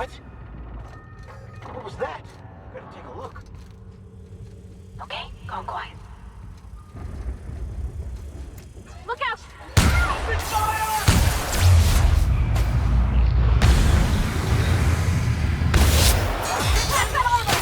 What? What was that? Better take a look. Okay, calm quiet. Look out! Open fire! Pass that over!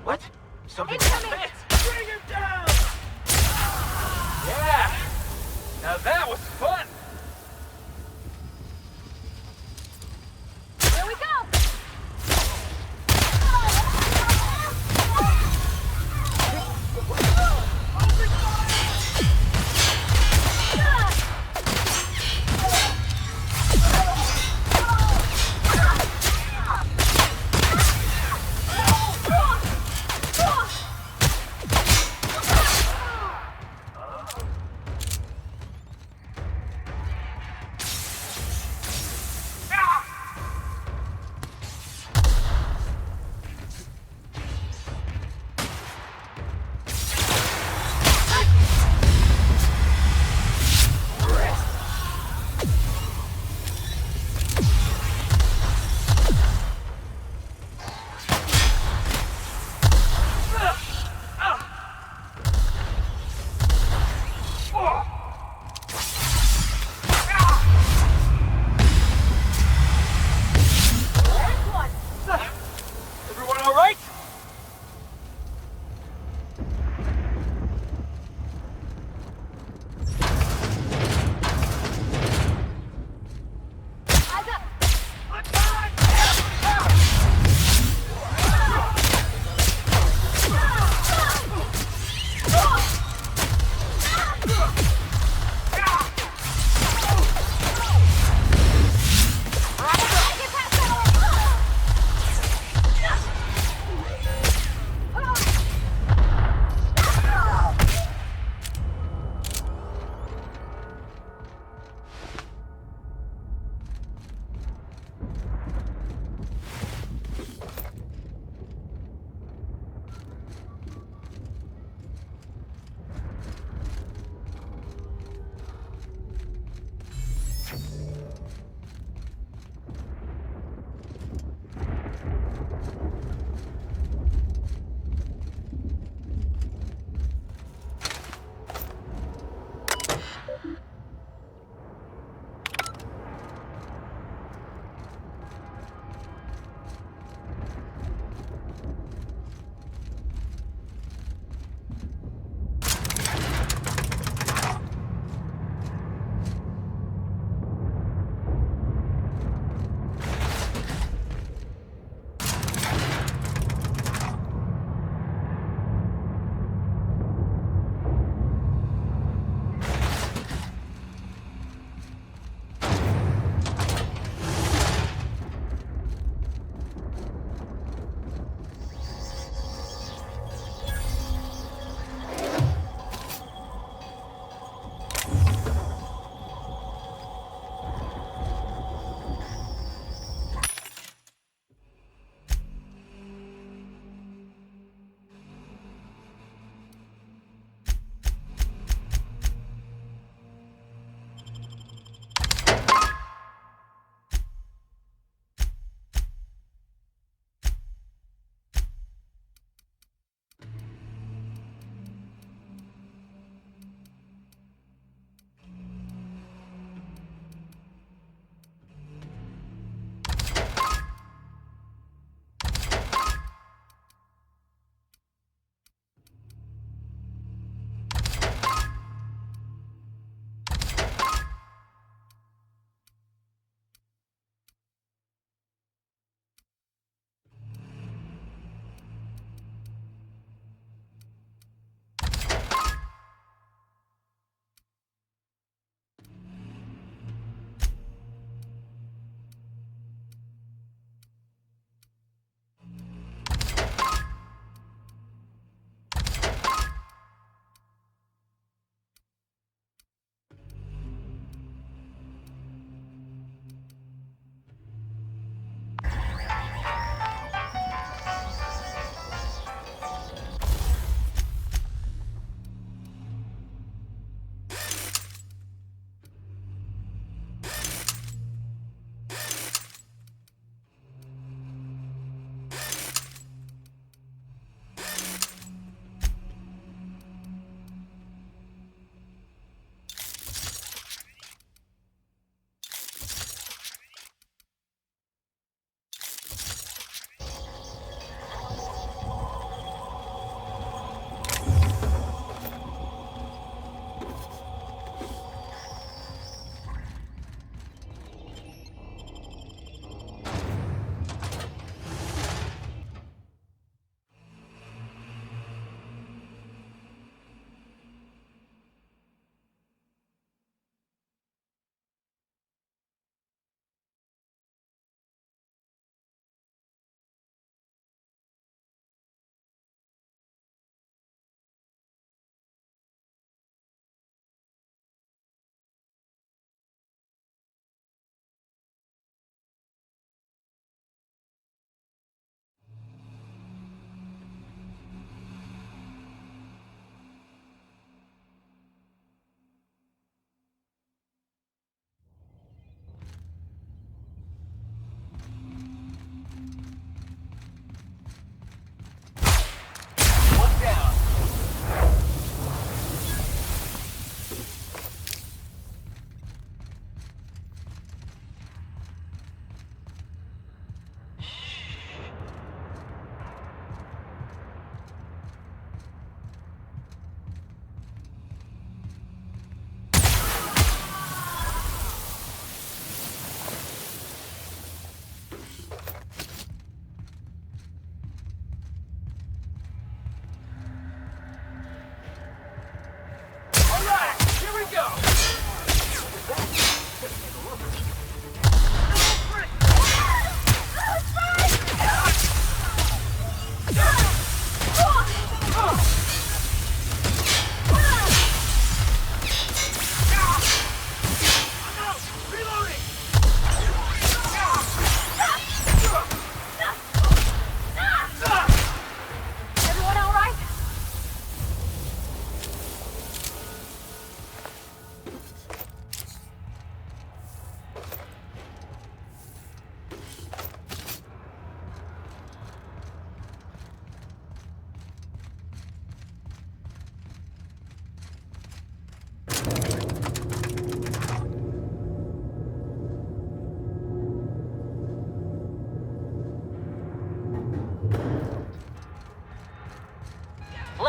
What? Something Incoming! Bring him down! Yeah! Now that was fun! Here we go!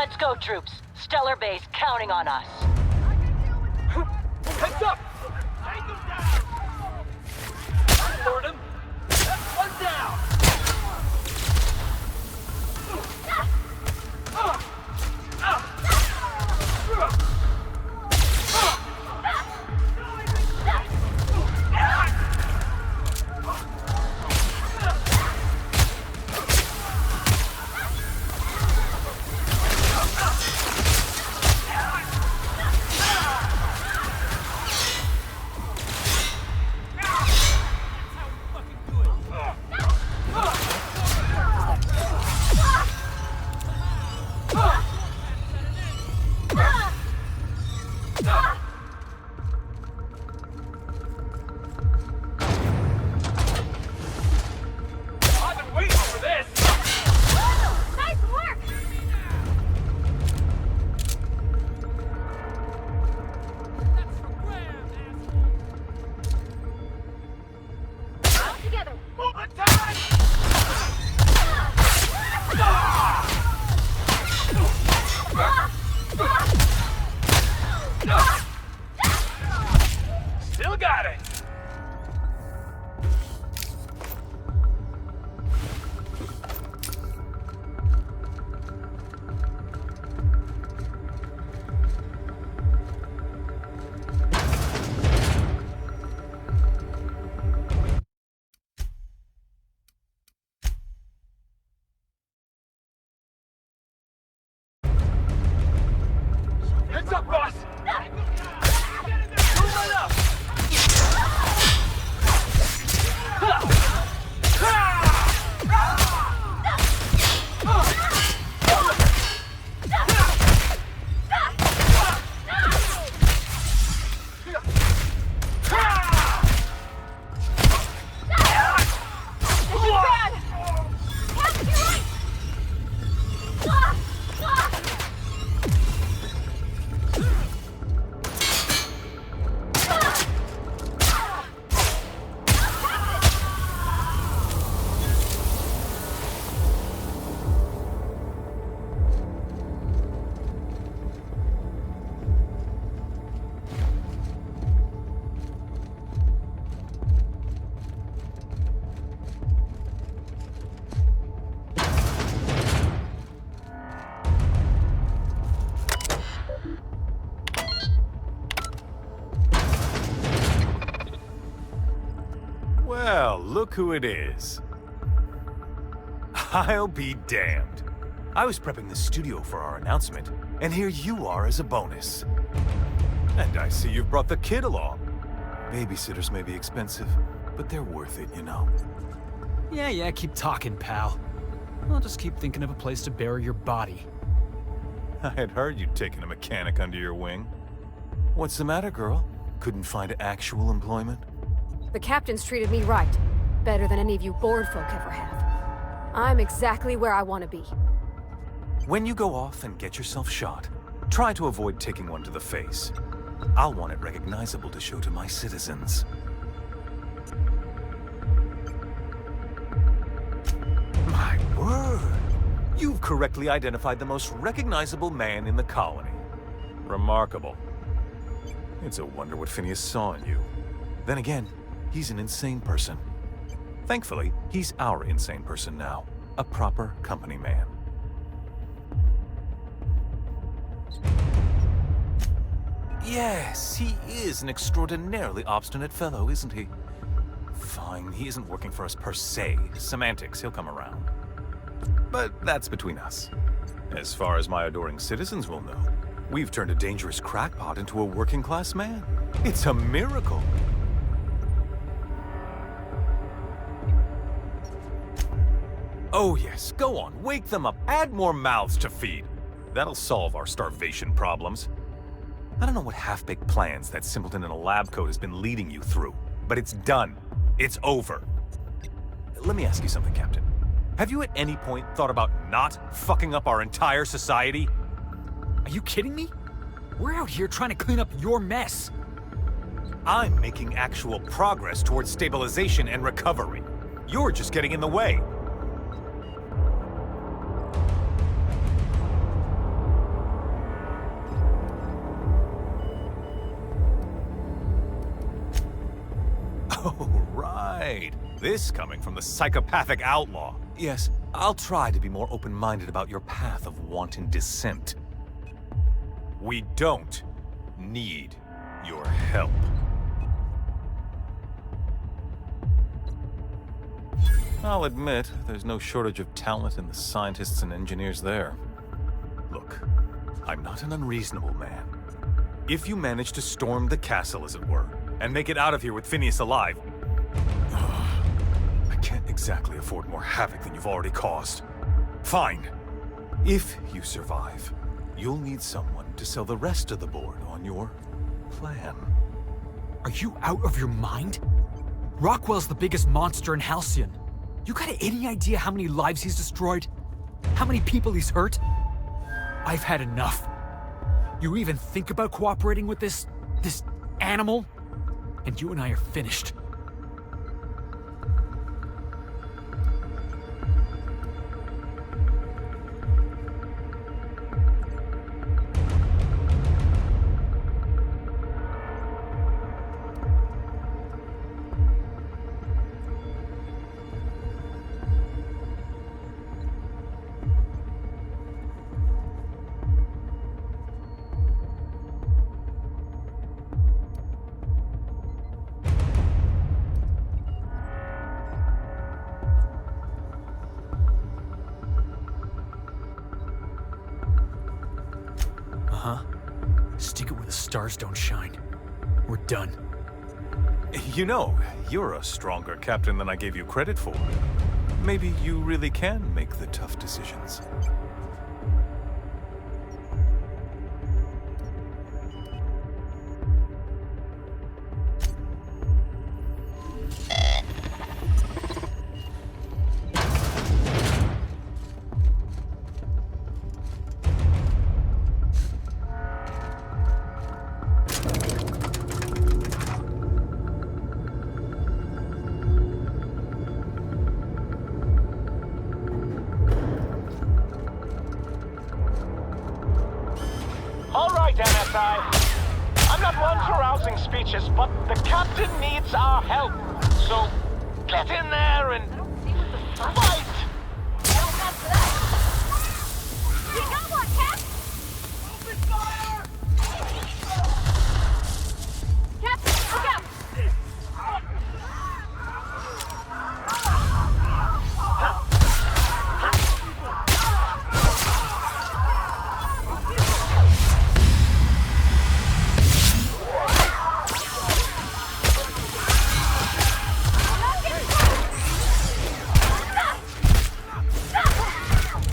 Let's go, troops. Stellar Base counting on us. Heads up! Take him down! Lord him! One down! Still got it! Heads up, boss! Move it up! Well, look who it is. I'll be damned. I was prepping the studio for our announcement, and here you are as a bonus. And I see you've brought the kid along. Babysitters may be expensive, but they're worth it, you know. Yeah, keep talking, pal. I'll just keep thinking of a place to bury your body. I had heard you'd taken a mechanic under your wing. What's the matter, girl? Couldn't find actual employment? The captain's treated me right. Better than any of you bored folk ever have. I'm exactly where I want to be. When you go off and get yourself shot, try to avoid taking one to the face. I'll want it recognizable to show to my citizens. My word! You've correctly identified the most recognizable man in the colony. Remarkable. It's a wonder what Phineas saw in you. Then again, he's an insane person. Thankfully, he's our insane person now. A proper company man. Yes, he is an extraordinarily obstinate fellow, isn't he? Fine, he isn't working for us per se. Semantics, he'll come around. But that's between us. As far as my adoring citizens will know, we've turned a dangerous crackpot into a working-class man. It's a miracle. Oh yes, go on, wake them up, add more mouths to feed. That'll solve our starvation problems. I don't know what half-baked plans that simpleton in a lab coat has been leading you through, but it's done. It's over. Let me ask you something, Captain. Have you at any point thought about not fucking up our entire society? Are you kidding me? We're out here trying to clean up your mess. I'm making actual progress towards stabilization and recovery. You're just getting in the way. Oh, right. This coming from the psychopathic outlaw. Yes, I'll try to be more open-minded about your path of wanton descent. We don't need your help. I'll admit, there's no shortage of talent in the scientists and engineers there. Look, I'm not an unreasonable man. If you manage to storm the castle, as it were, and make it out of here with Phineas alive, I can't exactly afford more havoc than you've already caused. Fine. If you survive, you'll need someone to sell the rest of the board on your plan. Are you out of your mind? Rockwell's the biggest monster in Halcyon. You got any idea how many lives he's destroyed? How many people he's hurt? I've had enough. You even think about cooperating with this animal? And you and I are finished. Stick it where the stars don't shine. We're done. You know, you're a stronger captain than I gave you credit for. Maybe you really can make the tough decisions. All right, MSI. I'm not one for rousing speeches, but the captain needs our help. So, get in there and fight! You got one, Cap? Open fire! Captain, look out!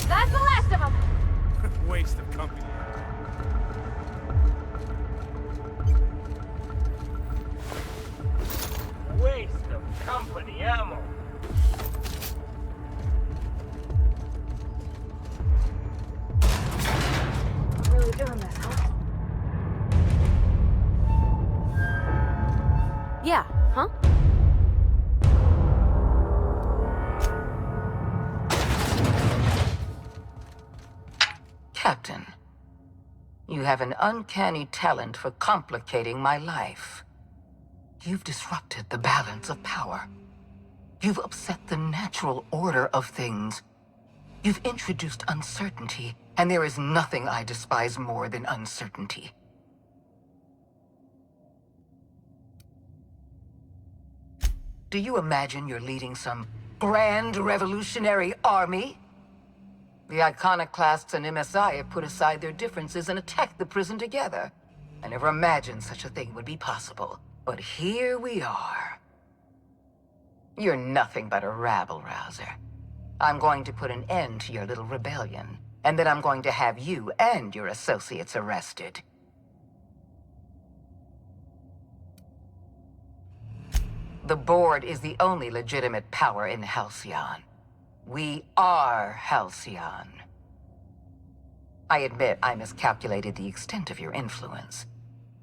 That's the last of them! Waste of company. Waste of company ammo. Really doing this, huh? Yeah, huh? Captain, you have an uncanny talent for complicating my life. You've disrupted the balance of power. You've upset the natural order of things. You've introduced uncertainty, and there is nothing I despise more than uncertainty. Do you imagine you're leading some grand revolutionary army? The iconoclasts and MSI have put aside their differences and attacked the prison together. I never imagined such a thing would be possible. But here we are. You're nothing but a rabble-rouser. I'm going to put an end to your little rebellion, and then I'm going to have you and your associates arrested. The board is the only legitimate power in Halcyon. We are Halcyon. I admit I miscalculated the extent of your influence.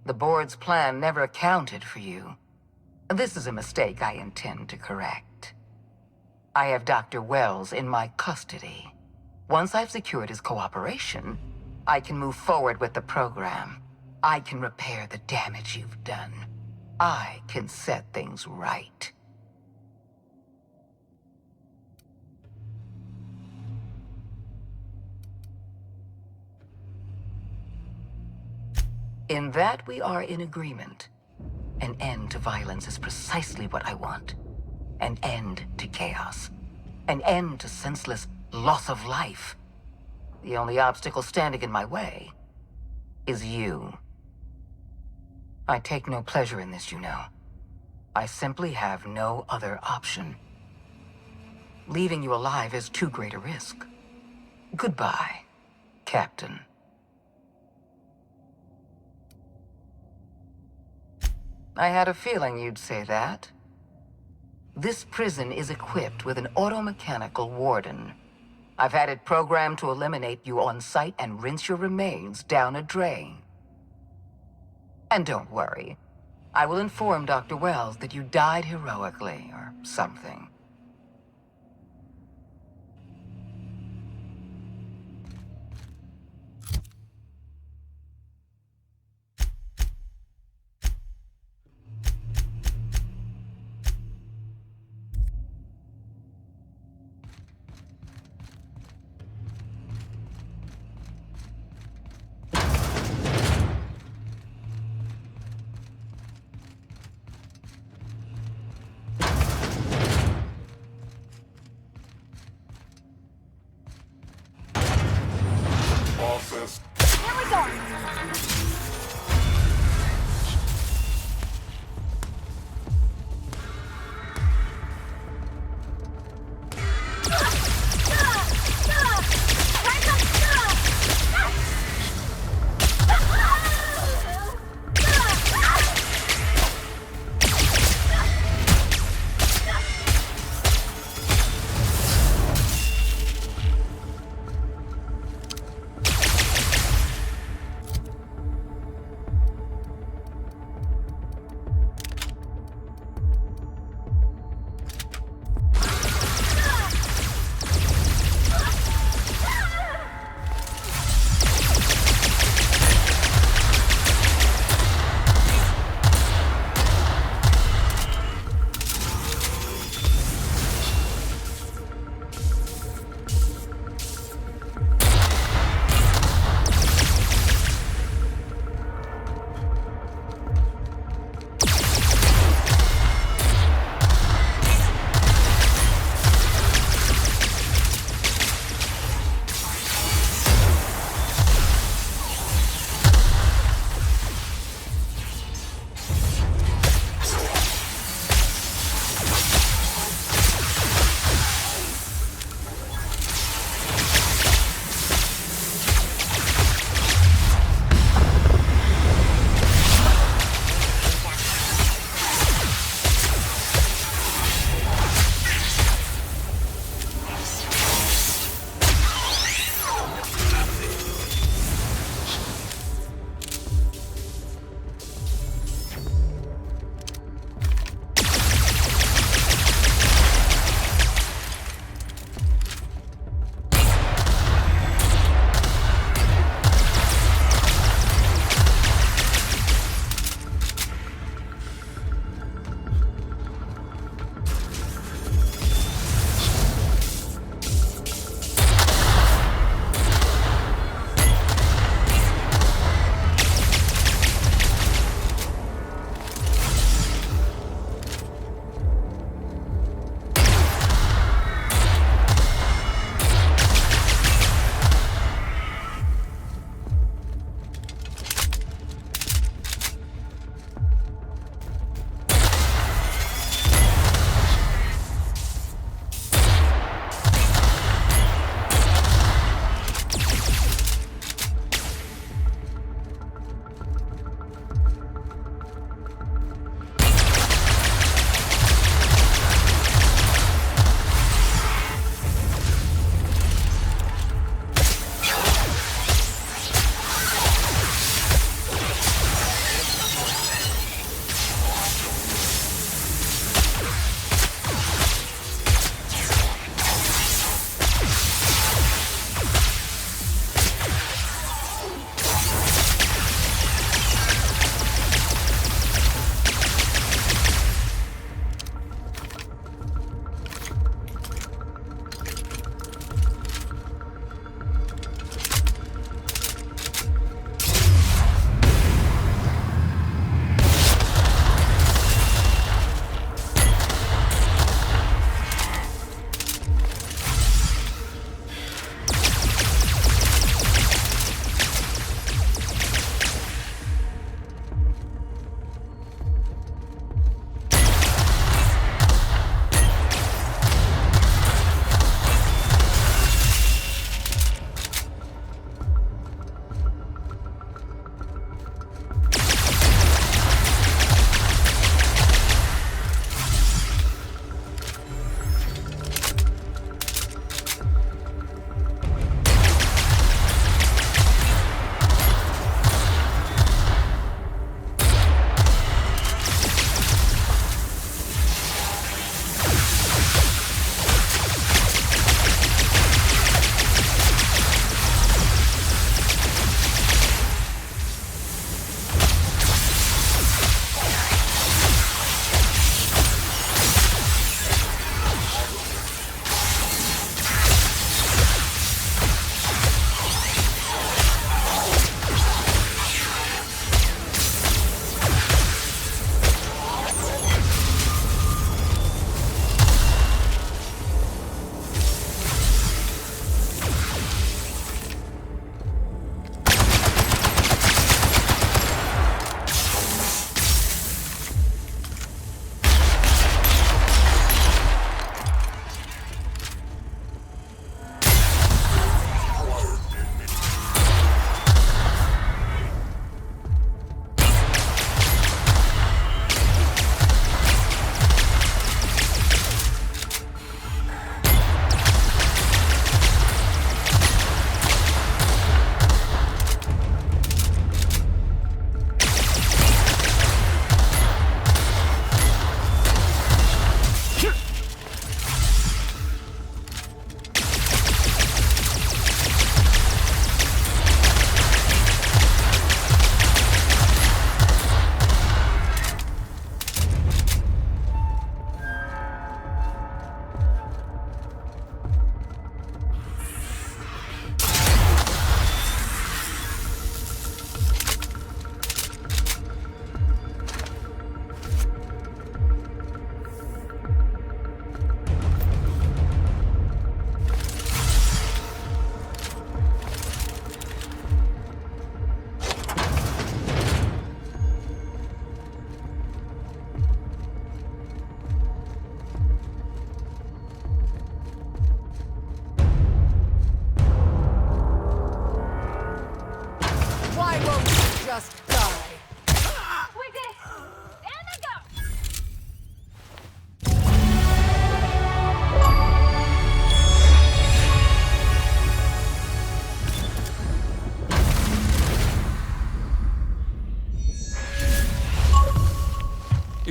The board's plan never accounted for you. This is a mistake I intend to correct. I have Dr. Wells in my custody. Once I've secured his cooperation, I can move forward with the program. I can repair the damage you've done. I can set things right. In that we are in agreement. An end to violence is precisely what I want. An end to chaos. An end to senseless loss of life. The only obstacle standing in my way is you. I take no pleasure in this, you know. I simply have no other option. Leaving you alive is too great a risk. Goodbye, Captain. I had a feeling you'd say that. This prison is equipped with an automechanical warden. I've had it programmed to eliminate you on sight and rinse your remains down a drain. And don't worry, I will inform Dr. Wells that you died heroically, or something.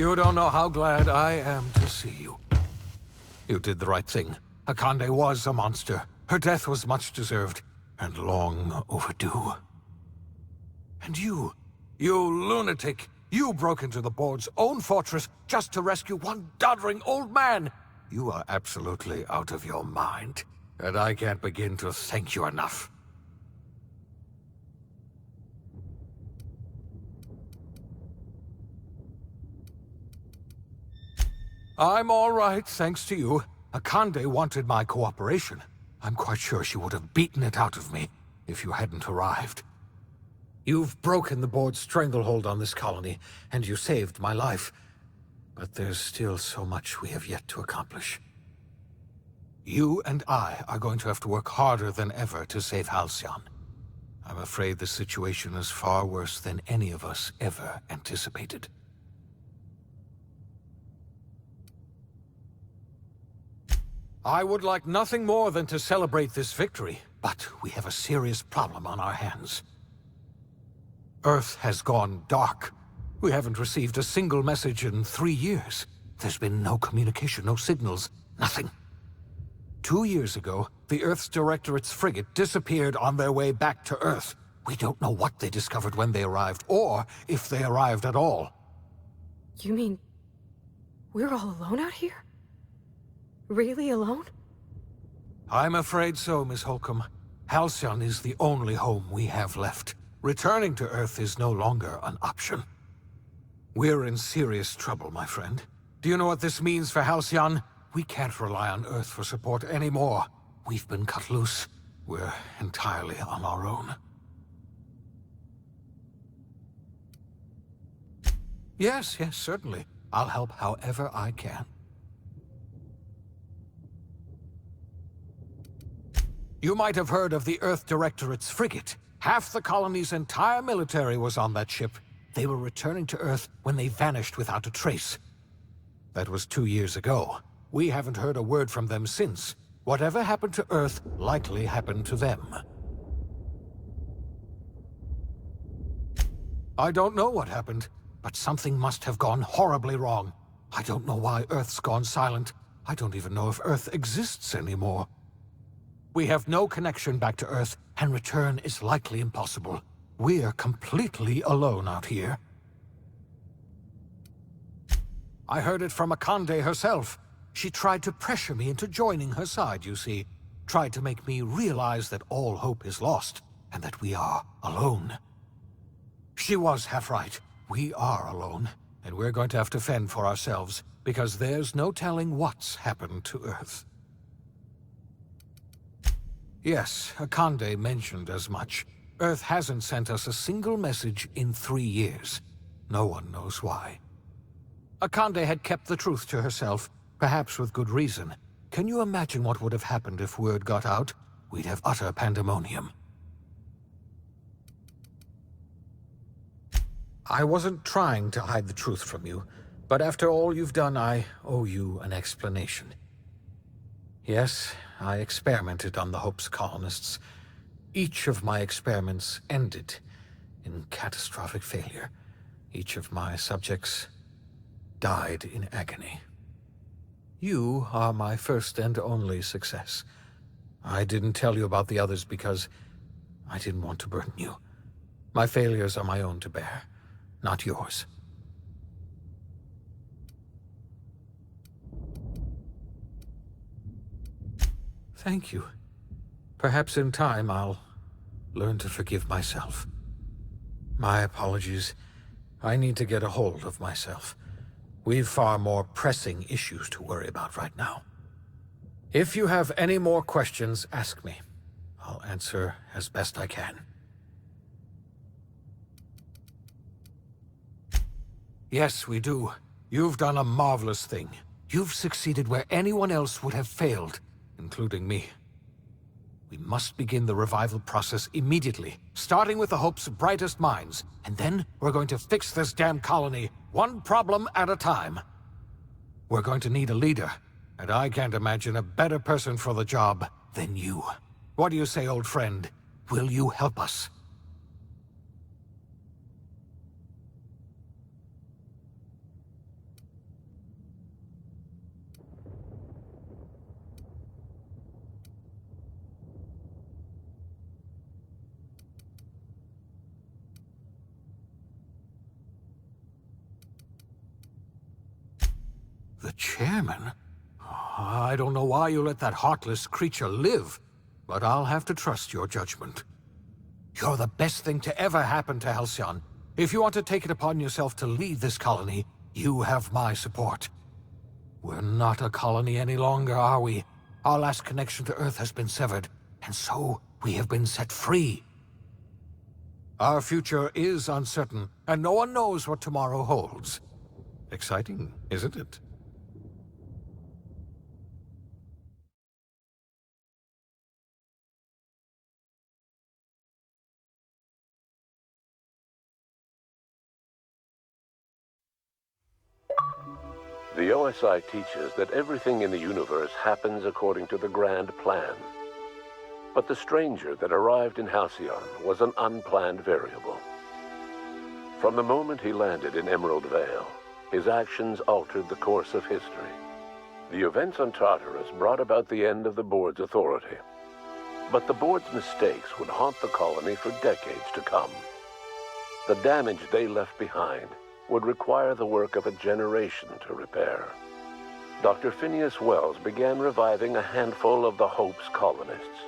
You don't know how glad I am to see you. You did the right thing. Akande was a monster. Her death was much deserved, and long overdue. And you lunatic, you broke into the board's own fortress just to rescue one doddering old man. You are absolutely out of your mind, and I can't begin to thank you enough. I'm all right, thanks to you. Akande wanted my cooperation. I'm quite sure she would have beaten it out of me if you hadn't arrived. You've broken the board's stranglehold on this colony, and you saved my life. But there's still so much we have yet to accomplish. You and I are going to have to work harder than ever to save Halcyon. I'm afraid the situation is far worse than any of us ever anticipated. I would like nothing more than to celebrate this victory, but we have a serious problem on our hands. Earth has gone dark. We haven't received a single message in 3 years. There's been no communication, no signals, nothing. 2 years ago, the Earth's Directorate's frigate disappeared on their way back to Earth. We don't know what they discovered when they arrived, or if they arrived at all. You mean... we're all alone out here? Really alone? I'm afraid so, Miss Holcomb. Halcyon is the only home we have left. Returning to Earth is no longer an option. We're in serious trouble, my friend. Do you know what this means for Halcyon? We can't rely on Earth for support anymore. We've been cut loose. We're entirely on our own. Yes, certainly. I'll help however I can. You might have heard of the Earth Directorate's frigate. Half the colony's entire military was on that ship. They were returning to Earth when they vanished without a trace. That was 2 years ago. We haven't heard a word from them since. Whatever happened to Earth likely happened to them. I don't know what happened, but something must have gone horribly wrong. I don't know why Earth's gone silent. I don't even know if Earth exists anymore. We have no connection back to Earth, and return is likely impossible. We're completely alone out here. I heard it from Akande herself. She tried to pressure me into joining her side, you see. Tried to make me realize that all hope is lost, and that we are alone. She was half right. We are alone, and we're going to have to fend for ourselves, because there's no telling what's happened to Earth. Yes, Akande mentioned as much. Earth hasn't sent us a single message in 3 years. No one knows why. Akande had kept the truth to herself, perhaps with good reason. Can you imagine what would have happened if word got out? We'd have utter pandemonium. I wasn't trying to hide the truth from you, but after all you've done, I owe you an explanation. Yes, I experimented on the Hope's colonists. Each of my experiments ended in catastrophic failure. Each of my subjects died in agony. You are my first and only success. I didn't tell you about the others because I didn't want to burden you. My failures are my own to bear, not yours. Thank you. Perhaps in time I'll learn to forgive myself. My apologies. I need to get a hold of myself. We've far more pressing issues to worry about right now. If you have any more questions, ask me. I'll answer as best I can. Yes, we do. You've done a marvelous thing. You've succeeded where anyone else would have failed, including me. We must begin the revival process immediately, starting with the Hope's brightest minds, and then we're going to fix this damn colony, one problem at a time. We're going to need a leader, and I can't imagine a better person for the job than you. What do you say, old friend? Will you help us? The chairman? I don't know why you let that heartless creature live, but I'll have to trust your judgment. You're the best thing to ever happen to Halcyon. If you want to take it upon yourself to lead this colony, you have my support. We're not a colony any longer, are we? Our last connection to Earth has been severed, and so we have been set free. Our future is uncertain, and no one knows what tomorrow holds. Exciting, isn't it? The OSI teaches that everything in the universe happens according to the grand plan. But the stranger that arrived in Halcyon was an unplanned variable. From the moment he landed in Emerald Vale, his actions altered the course of history. The events on Tartarus brought about the end of the board's authority. But the board's mistakes would haunt the colony for decades to come. The damage they left behind would require the work of a generation to repair. Dr. Phineas Wells began reviving a handful of the Hope's colonists.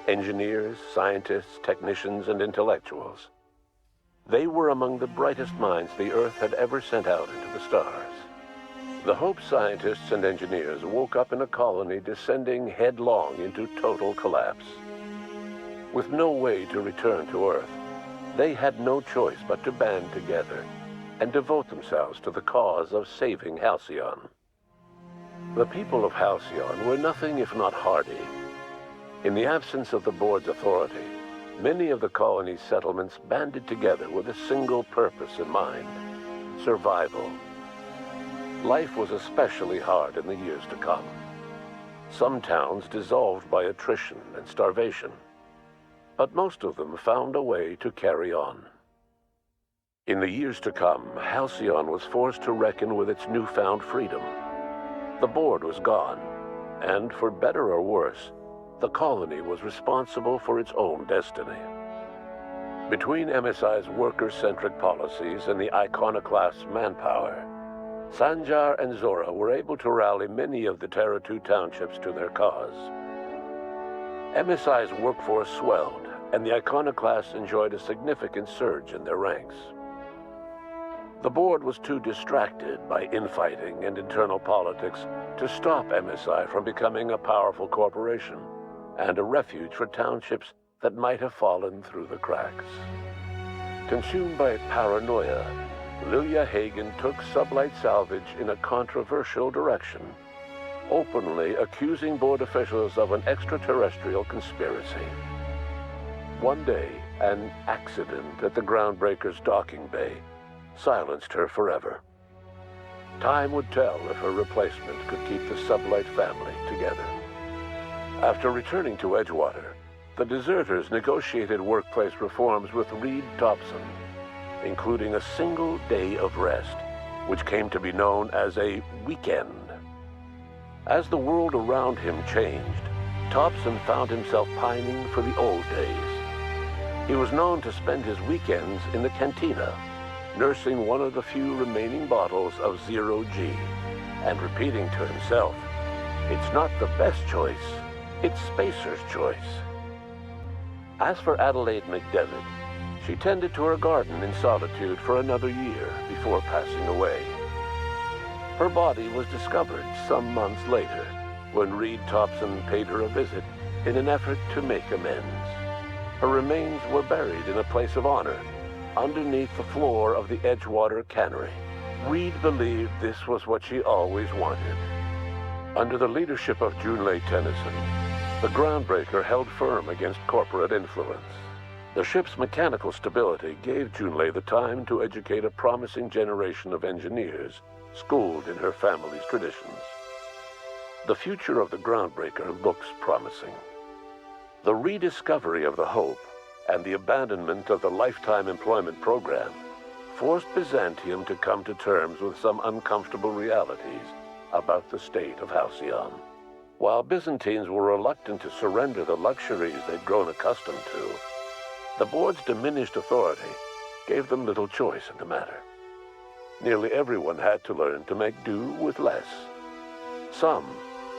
Engineers, scientists, technicians, and intellectuals. They were among the brightest minds the Earth had ever sent out into the stars. The Hope scientists and engineers woke up in a colony descending headlong into total collapse. With no way to return to Earth, they had no choice but to band together and devote themselves to the cause of saving Halcyon. The people of Halcyon were nothing if not hardy. In the absence of the board's authority, many of the colony's settlements banded together with a single purpose in mind: survival. Life was especially hard in the years to come. Some towns dissolved by attrition and starvation, but most of them found a way to carry on. In the years to come, Halcyon was forced to reckon with its newfound freedom. The board was gone, and for better or worse, the colony was responsible for its own destiny. Between MSI's worker-centric policies and the iconoclast's manpower, Sanjar and Zora were able to rally many of the Terra 2 townships to their cause. MSI's workforce swelled, and the iconoclasts enjoyed a significant surge in their ranks. The board was too distracted by infighting and internal politics to stop MSI from becoming a powerful corporation and a refuge for townships that might have fallen through the cracks. Consumed by paranoia, Lilia Hagen took Sublight Salvage in a controversial direction, openly accusing board officials of an extraterrestrial conspiracy. One day, an accident at the Groundbreaker's docking bay silenced her forever. Time would tell if her replacement could keep the Sublight family together. After returning to Edgewater, the deserters negotiated workplace reforms with Reed Thompson, including a single day of rest, which came to be known as a weekend. As the world around him changed, Thompson found himself pining for the old days. He was known to spend his weekends in the cantina, nursing one of the few remaining bottles of Zero-G, and repeating to himself, "It's not the best choice, it's Spacer's choice." As for Adelaide McDevitt, she tended to her garden in solitude for another year before passing away. Her body was discovered some months later when Reed Thompson paid her a visit in an effort to make amends. Her remains were buried in a place of honor underneath the floor of the Edgewater Cannery. Reed believed this was what she always wanted. Under the leadership of Junlei Tennyson, the Groundbreaker held firm against corporate influence. The ship's mechanical stability gave Junlei the time to educate a promising generation of engineers schooled in her family's traditions. The future of the Groundbreaker looks promising. The rediscovery of the Hope and the abandonment of the lifetime employment program forced Byzantium to come to terms with some uncomfortable realities about the state of Halcyon. While Byzantines were reluctant to surrender the luxuries they'd grown accustomed to, the board's diminished authority gave them little choice in the matter. Nearly everyone had to learn to make do with less. Some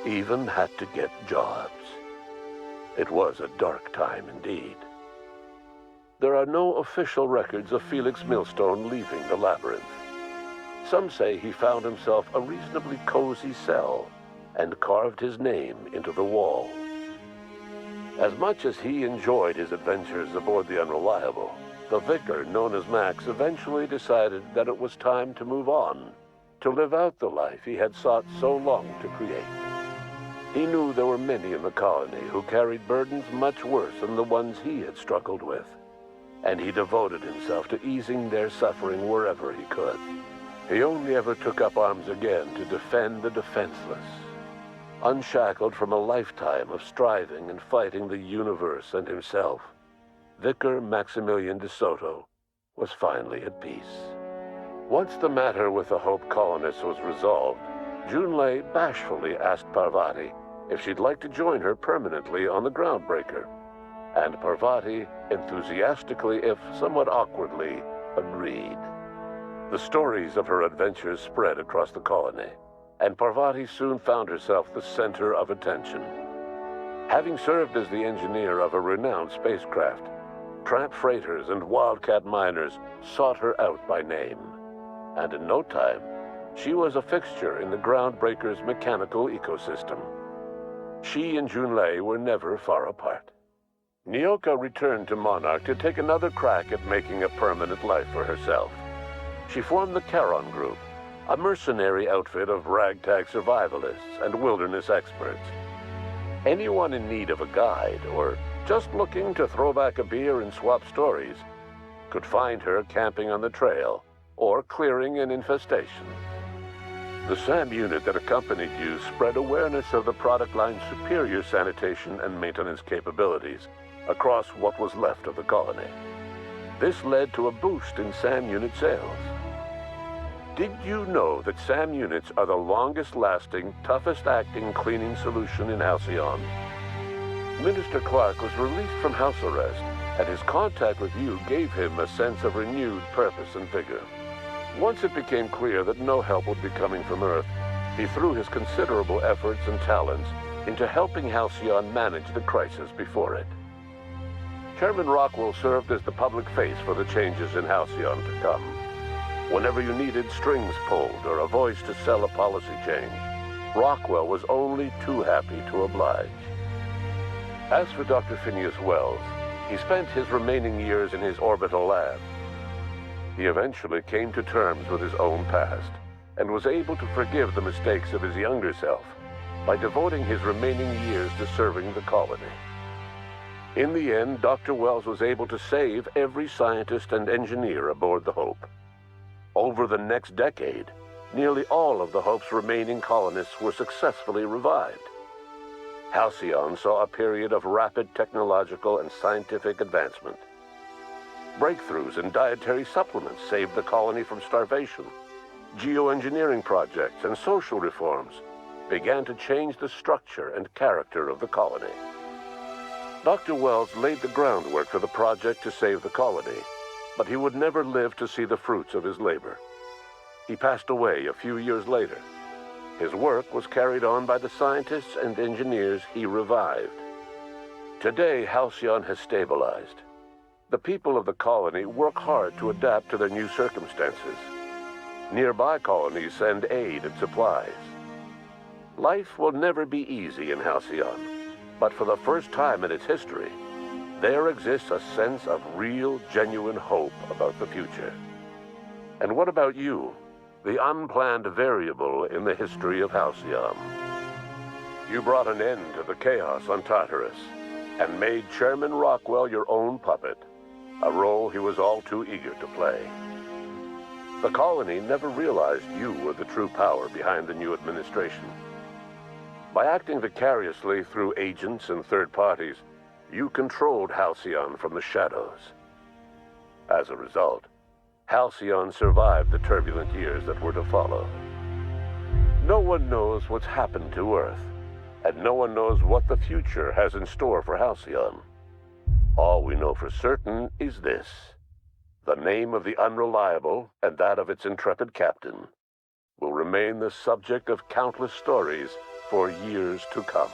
even had to get jobs. It was a dark time indeed. There are no official records of Felix Millstone leaving the labyrinth. Some say he found himself a reasonably cozy cell and carved his name into the wall. As much as he enjoyed his adventures aboard the Unreliable, the vicar, known as Max, eventually decided that it was time to move on, to live out the life he had sought so long to create. He knew there were many in the colony who carried burdens much worse than the ones he had struggled with, and he devoted himself to easing their suffering wherever he could. He only ever took up arms again to defend the defenseless. Unshackled from a lifetime of striving and fighting the universe and himself, Vicar Maximilian de Soto was finally at peace. Once the matter with the Hope colonists was resolved, Junlei bashfully asked Parvati if she'd like to join her permanently on the Groundbreaker, and Parvati enthusiastically, if somewhat awkwardly, agreed. The stories of her adventures spread across the colony, and Parvati soon found herself the center of attention. Having served as the engineer of a renowned spacecraft, tramp freighters and wildcat miners sought her out by name, and in no time, she was a fixture in the Groundbreaker's mechanical ecosystem. She and Junlei were never far apart. Nyoka returned to Monarch to take another crack at making a permanent life for herself. She formed the Charon Group, a mercenary outfit of ragtag survivalists and wilderness experts. Anyone in need of a guide, or just looking to throw back a beer and swap stories, could find her camping on the trail or clearing an infestation. The SAM unit that accompanied you spread awareness of the product line's superior sanitation and maintenance capabilities across what was left of the colony. This led to a boost in SAM unit sales. Did you know that SAM units are the longest-lasting, toughest-acting cleaning solution in Halcyon? Minister Clark was released from house arrest, and his contact with you gave him a sense of renewed purpose and vigor. Once it became clear that no help would be coming from Earth, he threw his considerable efforts and talents into helping Halcyon manage the crisis before it. Chairman Rockwell served as the public face for the changes in Halcyon to come. Whenever you needed strings pulled or a voice to sell a policy change, Rockwell was only too happy to oblige. As for Dr. Phineas Wells, he spent his remaining years in his orbital lab. He eventually came to terms with his own past and was able to forgive the mistakes of his younger self by devoting his remaining years to serving the colony. In the end, Dr. Wells was able to save every scientist and engineer aboard the Hope. Over the next decade, nearly all of the Hope's remaining colonists were successfully revived. Halcyon saw a period of rapid technological and scientific advancement. Breakthroughs in dietary supplements saved the colony from starvation. Geoengineering projects and social reforms began to change the structure and character of the colony. Dr. Wells laid the groundwork for the project to save the colony, but he would never live to see the fruits of his labor. He passed away a few years later. His work was carried on by the scientists and engineers he revived. Today, Halcyon has stabilized. The people of the colony work hard to adapt to their new circumstances. Nearby colonies send aid and supplies. Life will never be easy in Halcyon, but for the first time in its history, there exists a sense of real, genuine hope about the future. And what about you, the unplanned variable in the history of Halcyon? You brought an end to the chaos on Tartarus and made Chairman Rockwell your own puppet, a role he was all too eager to play. The colony never realized you were the true power behind the new administration. By acting vicariously through agents and third parties, you controlled Halcyon from the shadows. As a result, Halcyon survived the turbulent years that were to follow. No one knows what's happened to Earth, and no one knows what the future has in store for Halcyon. All we know for certain is this: the name of the Unreliable and that of its intrepid captain, will remain the subject of countless stories for years to come.